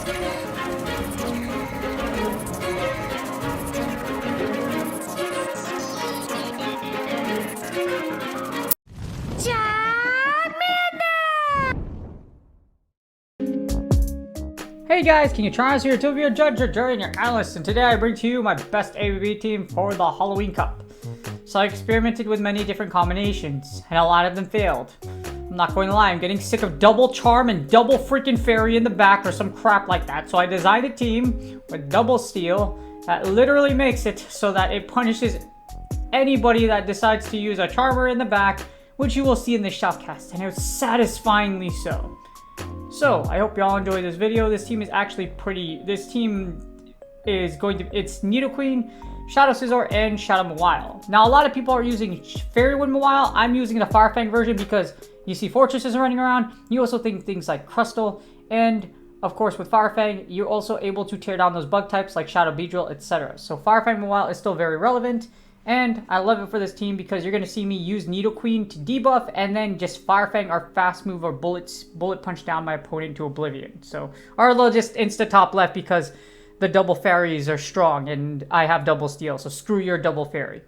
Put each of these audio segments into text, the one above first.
Hey guys, King of Trials here to be your judge, your jury, and your analyst, and today I bring to you my best ABB team for the Halloween Cup. So I experimented with many different combinations, and a lot of them failed. I'm not going to lie, I'm getting sick of double charm and double freaking fairy in the back or some crap like that, so I designed a team with double steel that literally makes it so that it punishes anybody that decides to use a charmer in the back, which you will see in the shoutcast, and it's satisfyingly so. So, I hope y'all enjoy this video. This team is actually this team is it's Nidoqueen, Shadow Scizor, and Shadow Mawile. Now, a lot of people are using Fairy Wind Mawile. I'm using the Fire Fang version because you see Fortresses running around. You also think things like Crustle, and of course with Fire Fang, you're also able to tear down those bug types like Shadow Beedrill, etc. So Fire Fang Mawile is still very relevant. And I love it for this team because you're going to see me use Nidoqueen to debuff and then just Fire Fang or Fast Move or Bullet Punch down my opponent to oblivion. So, or they'll just insta top left because the double fairies are strong and I have double steel. So screw your double fairy.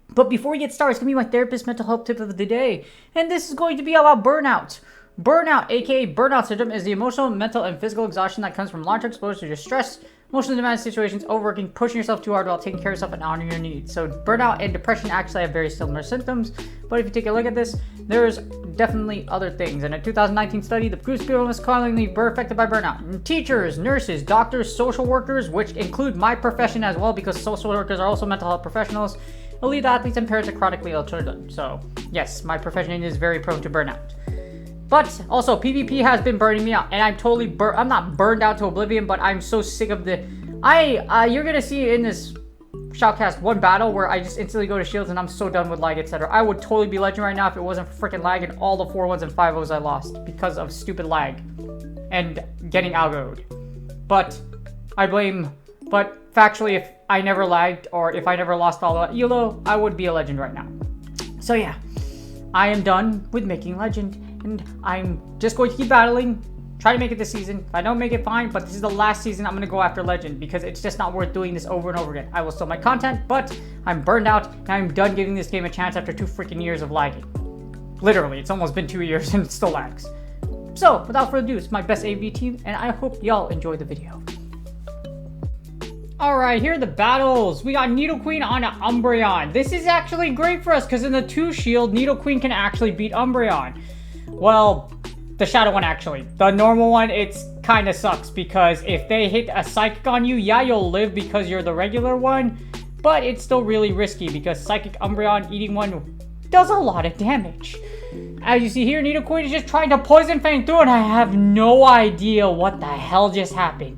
But before we get started, it's going to be my therapist mental health tip of the day. And this is going to be about burnout. Burnout, aka burnout syndrome, is the emotional, mental, and physical exhaustion that comes from long-term exposure to stress, emotionally demanding situations, overworking, pushing yourself too hard while taking care of yourself and honoring your needs. So burnout and depression actually have very similar symptoms, but if you take a look at this, there's definitely other things. In a 2019 study, the groups of people most commonly were affected by burnout: teachers, nurses, doctors, social workers, which include my profession as well because social workers are also mental health professionals, elite athletes, and parents of chronically ill children. So yes, my profession is very prone to burnout. But also, PvP has been burning me out, and I'm totally I'm not burned out to oblivion, but I'm so sick of the... you're gonna see in this shoutcast one battle where I just instantly go to shields, and I'm so done with lag, etc. I would totally be legend right now if it wasn't for freaking lag and all the 4-1s and 5-0s I lost because of stupid lag and getting algoed. But factually, if I never lagged or if I never lost all that ELO, I would be a legend right now. So yeah, I am done with making legend. And I'm just going to keep battling, try to make it this season. If I don't make it, fine, but this is the last season I'm going to go after Legend because it's just not worth doing this over and over again. I will still make content, but I'm burned out and I'm done giving this game a chance after 2 freaking years of lagging. Literally, it's almost been 2 years and it still lags. So, without further ado, it's my best AV team, and I hope y'all enjoy the video. Alright, here are the battles. We got Nidoqueen on an Umbreon. This is actually great for us because in the 2 shield, Nidoqueen can actually beat Umbreon. Well, the shadow one actually. The normal one, it's kind of sucks because if they hit a psychic on you, yeah, you'll live because you're the regular one, but it's still really risky because psychic Umbreon eating one does a lot of damage. As you see here, Nidoqueen is just trying to poison Fang through, and I have no idea what the hell just happened.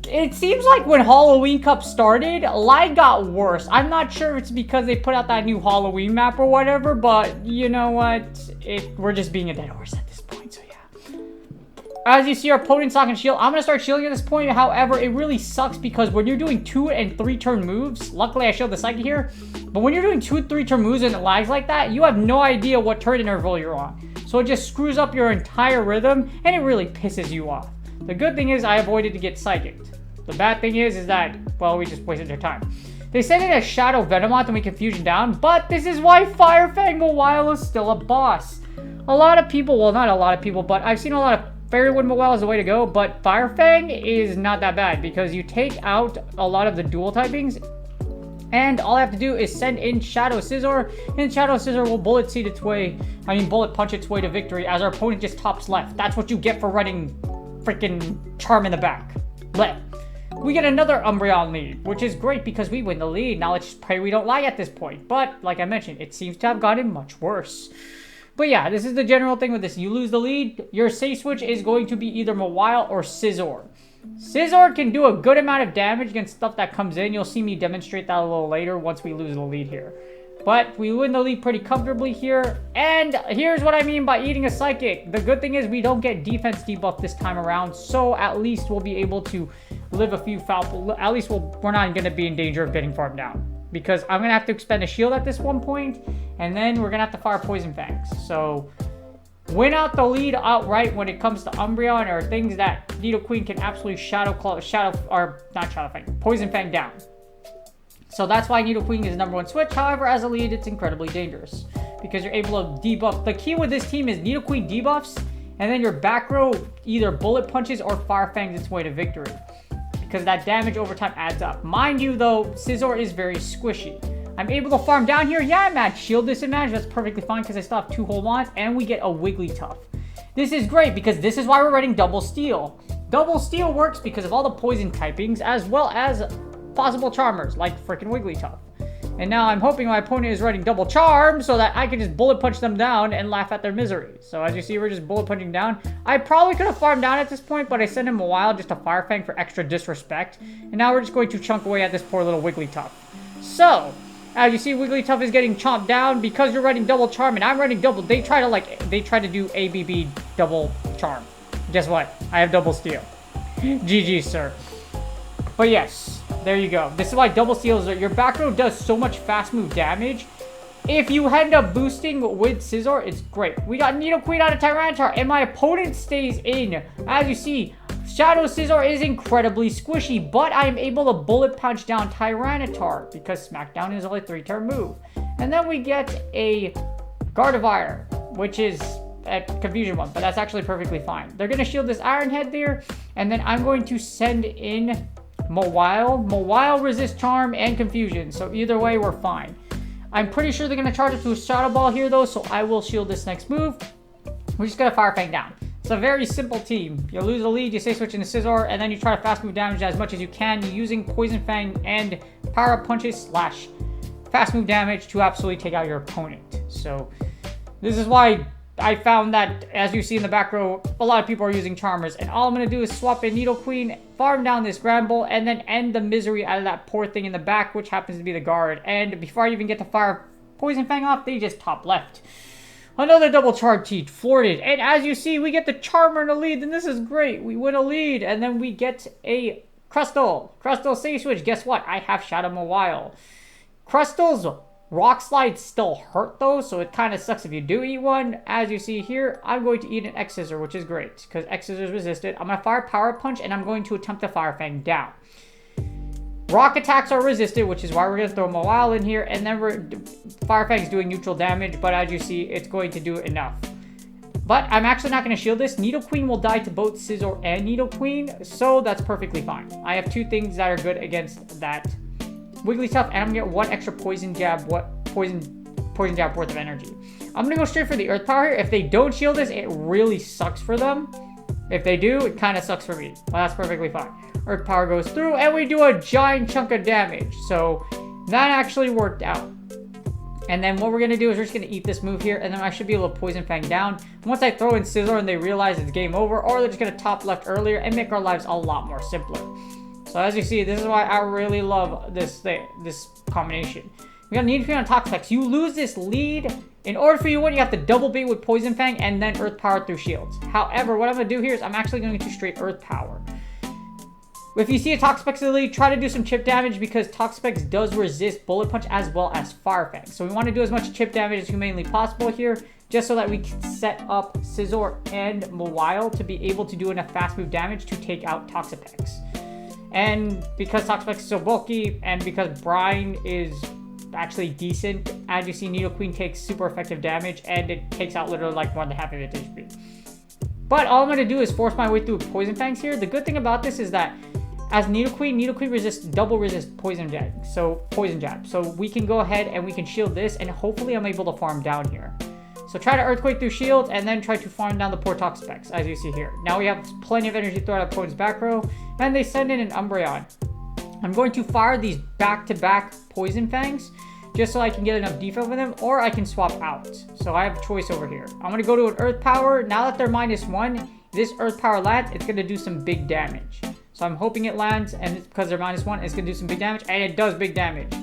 It seems like when Halloween Cup started, lag got worse. I'm not sure if it's because they put out that new Halloween map or whatever, but you know what? We're just being a dead horse at this point, so yeah. As you see, our opponent's not going to shield. I'm going to start shielding at this point. However, it really sucks because when you're doing 2 and 3 turn moves, luckily I shielded the Psychic here, but when you're doing 2 and 3 turn moves and it lags like that, you have no idea what turn interval you're on. So it just screws up your entire rhythm, and it really pisses you off. The good thing is I avoided to get Psychicked. The bad thing is that, well, we just wasted their time. They sent in a Shadow Venomoth and we can fusion down, but this is why Fire Fang Mawile is still a boss. A lot of people, well, not a lot of people, but I've seen a lot of Fairy Wind Mawile is the way to go, but Fire Fang is not that bad because you take out a lot of the dual typings, and all I have to do is send in Shadow Scizor, and Shadow Scizor will bullet punch its way to victory as our opponent just tops left. That's what you get for running freaking Charm in the back. Blech. We get another Umbreon lead, which is great because we win the lead. Now let's just pray we don't lag at this point. But, like I mentioned, it seems to have gotten much worse. But yeah, this is the general thing with this. You lose the lead, your safe switch is going to be either Mawile or Scizor. Scizor can do a good amount of damage against stuff that comes in. You'll see me demonstrate that a little later once we lose the lead here. But we win the lead pretty comfortably here. And here's what I mean by eating a Psychic. The good thing is we don't get defense debuff this time around. So at least we'll be able to live a few foul. At least we're not going to be in danger of getting farmed down. Because I'm going to have to expend a shield at this one point. And then we're going to have to fire Poison Fangs. So win out the lead outright when it comes to Umbreon or things that Nidoqueen can absolutely Poison Fang down. So that's why Nidoqueen is number one switch. However, as a lead, it's incredibly dangerous because you're able to debuff. The key with this team is Nidoqueen debuffs, and then your back row either bullet punches or Fire Fangs its way to victory, because that damage over time adds up. Mind you, though, Scizor is very squishy. I'm able to farm down here. Yeah, I'm at shield disadvantage. That's perfectly fine because I still have 2 whole wands, and we get a Wigglytuff. This is great because this is why we're running Double Steel. Double Steel works because of all the poison typings as well as possible charmers like freaking Wigglytuff. And now I'm hoping my opponent is running Double Charm so that I can just bullet punch them down and laugh at their misery. So as you see, we're just bullet punching down. I probably could have farmed down at this point, but I sent him a while just a Fire Fang for extra disrespect. And now we're just going to chunk away at this poor little Wigglytuff. So, as you see, Wigglytuff is getting chomped down because you're running Double Charm and I'm running Double. They try to do ABB Double Charm. Guess what? I have Double Steel. GG, sir. But yes, there you go. This is why Double Steel is... Your back row does so much fast move damage. If you end up boosting with Scizor, it's great. We got Nidoqueen out of Tyranitar, and my opponent stays in. As you see, Shadow Scizor is incredibly squishy, but I am able to bullet punch down Tyranitar because Smackdown is only a 3-turn move. And then we get a Gardevoir, which is a confusion one, but that's actually perfectly fine. They're going to shield this Iron Head there, and then I'm going to send in Mawile. Mawile resists Charm and Confusion, so either way, we're fine. I'm pretty sure they're going to charge it to a Shadow Ball here, though, so I will shield this next move. We're just going to Fire Fang down. It's a very simple team. You lose the lead, you stay switching to Scizor, and then you try to fast move damage as much as you can using Poison Fang and Power Up Punches / fast move damage to absolutely take out your opponent. So this is why I found that, as you see in the back row, a lot of people are using Charmers, and all I'm going to do is swap in Nidoqueen, farm down this Granbull, and then end the misery out of that poor thing in the back, which happens to be the guard. And before I even get to fire Poison Fang off, they just top left. Another double charge teach, floored. And as you see, we get the Charmer in the lead, and this is great. We win a lead, and then we get a Crustle. Crustle safe switch. Guess what? I have Shadow Mawile. Crustle's Rock Slide still hurt, though, so it kind of sucks if you do eat one. As you see here, I'm going to eat an X-Scissor, which is great, because X-Scissor is resisted. I'm going to fire Power Punch, and I'm going to attempt to Fire Fang down. Rock attacks are resisted, which is why we're going to throw Mawile in here, and then Fire Fang's doing neutral damage, but as you see, it's going to do enough. But I'm actually not going to shield this. Nidoqueen will die to both Scizor and Nidoqueen, so that's perfectly fine. I have 2 things that are good against that Wigglytuff, and I'm going to get 1 extra Poison Jab worth of energy. I'm going to go straight for the Earth Power here. If they don't shield this, it really sucks for them. If they do, it kind of sucks for me. Well, that's perfectly fine. Earth Power goes through, and we do a giant chunk of damage. So that actually worked out. And then what we're going to do is we're just going to eat this move here, and then I should be able to Poison Fang down. Once I throw in Scizor and they realize it's game over, or they're just going to top left earlier and make our lives a lot more simpler. So as you see, this is why I really love this combination. We got Nidoqueen on Toxapex. You lose this lead. In order for you to win, you have to double bait with Poison Fang and then Earth Power through shields. However, what I'm going to do here is I'm actually going to straight Earth Power. If you see a Toxapex in the lead, try to do some chip damage because Toxapex does resist Bullet Punch as well as Fire Fang. So we want to do as much chip damage as humanly possible here, just so that we can set up Scizor and Mawile to be able to do enough fast move damage to take out Toxapex. And because Toxapex is so bulky, and because Brine is actually decent, as you see, Nidoqueen takes super effective damage, and it takes out literally like more than half of its HP. But all I'm going to do is force my way through Poison Fangs here. The good thing about this is that as Nidoqueen resists double resist Poison Jab. So we can go ahead and we can shield this, and hopefully I'm able to farm down here. So try to Earthquake through shields, and then try to farm down the poor Toxapex, as you see here. Now we have plenty of energy thrown at opponent's back row, and they send in an Umbreon. I'm going to fire these back-to-back Poison Fangs, just so I can get enough defense with them, or I can swap out. So I have a choice over here. I'm going to go to an Earth Power. Now that they're -1, this Earth Power lands, it's going to do some big damage. So I'm hoping it lands, and because they're -1, it's going to do some big damage, and it does big damage.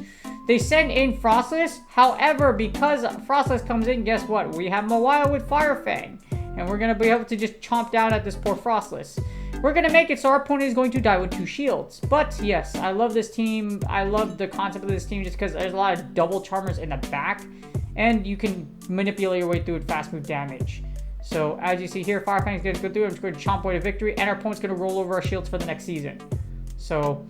They send in Frostless. However, because Frostless comes in, guess what? We have Mawile with Fire Fang, and we're going to be able to just chomp down at this poor Frostless. We're going to make it so our opponent is going to die with 2 shields. But yes, I love this team. I love the concept of this team just because there's a lot of double Charmers in the back, and you can manipulate your way through with fast move damage. So as you see here, Fire Fang's going to go through. I'm just going to chomp away to victory, and our opponent's going to roll over our shields for the next season. So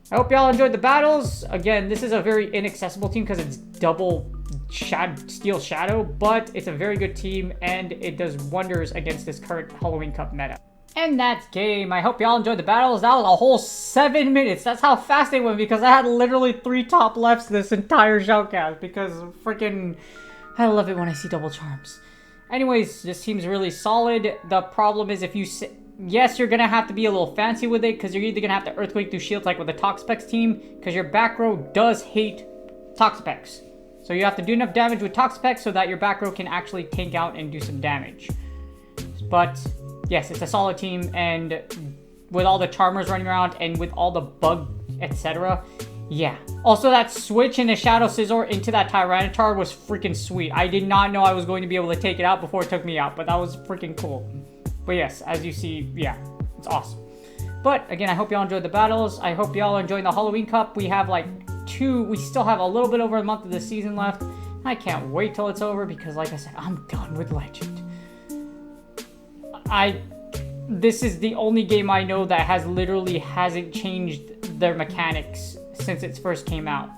I hope y'all enjoyed the battles. Again, this is a very inaccessible team because it's double Steel Shadow, but it's a very good team, and it does wonders against this current Halloween Cup meta. And that's game. I hope y'all enjoyed the battles. That was a whole 7 minutes. That's how fast they went because I had literally 3 top lefts this entire showcast because freaking I love it when I see double charms. Anyways, this team's really solid. The problem is if you yes, you're gonna have to be a little fancy with it because you're either gonna have to Earthquake through shields like with the Toxapex team because your back row does hate Toxapex. So you have to do enough damage with Toxapex so that your back row can actually tank out and do some damage. But yes, it's a solid team, and with all the Charmers running around and with all the bug, etc. Yeah. Also, that switch in the Shadow Scizor into that Tyranitar was freaking sweet. I did not know I was going to be able to take it out before it took me out, but that was freaking cool. But yes, as you see, yeah, it's awesome. But again, I hope y'all enjoyed the battles. I hope y'all enjoyed the Halloween Cup. We have like we still have a little bit over a month of the season left. I can't wait till it's over because, like I said, I'm done with Legend. This is the only game I know that hasn't changed their mechanics since it first came out.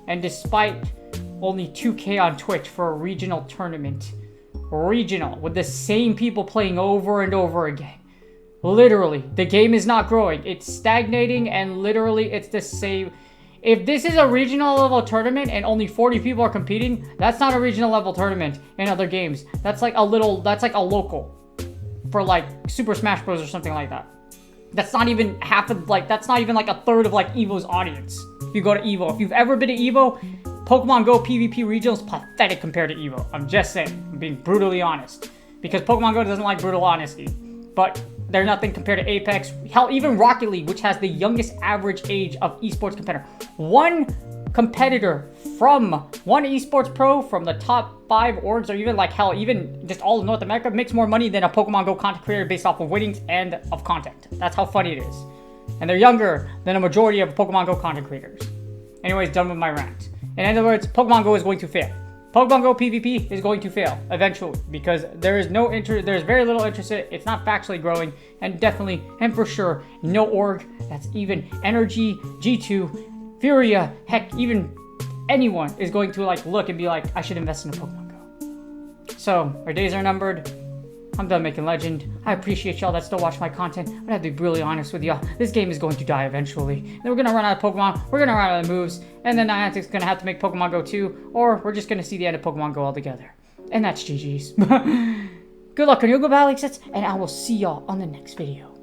And despite only 2K on Twitch for a regional tournament, with the same people playing over and over again. Literally, the game is not growing. It's stagnating, and literally it's the same. If this is a regional level tournament and only 40 people are competing, that's not a regional level tournament in other games. That's like a local for like Super Smash Bros. Or something like that. That's not even that's not even like a third of like EVO's audience. If you go to EVO, if you've ever been to EVO, Pokemon Go PvP regional is pathetic compared to EVO. I'm just saying, I'm being brutally honest. Because Pokemon Go doesn't like brutal honesty. But they're nothing compared to Apex. Hell, even Rocket League, which has the youngest average age of esports competitor. One esports pro from the top 5 orgs, or even like hell, even just all of North America, makes more money than a Pokemon Go content creator based off of winnings and of content. That's how funny it is. And they're younger than a majority of Pokemon Go content creators. Anyways, done with my rant. In other words, Pokemon Go is going to fail. Pokemon Go PvP is going to fail eventually because there's very little interest in it. It's not factually growing, and definitely and for sure no org that's even Energy, G2, Furia, heck, even anyone is going to like look and be like, I should invest in a Pokemon Go. So our days are numbered. I'm done making Legend. I appreciate y'all that still watch my content, but I have to be really honest with y'all. This game is going to die eventually. Then we're going to run out of Pokemon, we're going to run out of moves, and then Niantic's going to have to make Pokemon Go 2, or we're just going to see the end of Pokemon Go altogether. And that's GG's. Good luck on your Go Battle Sets, and I will see y'all on the next video.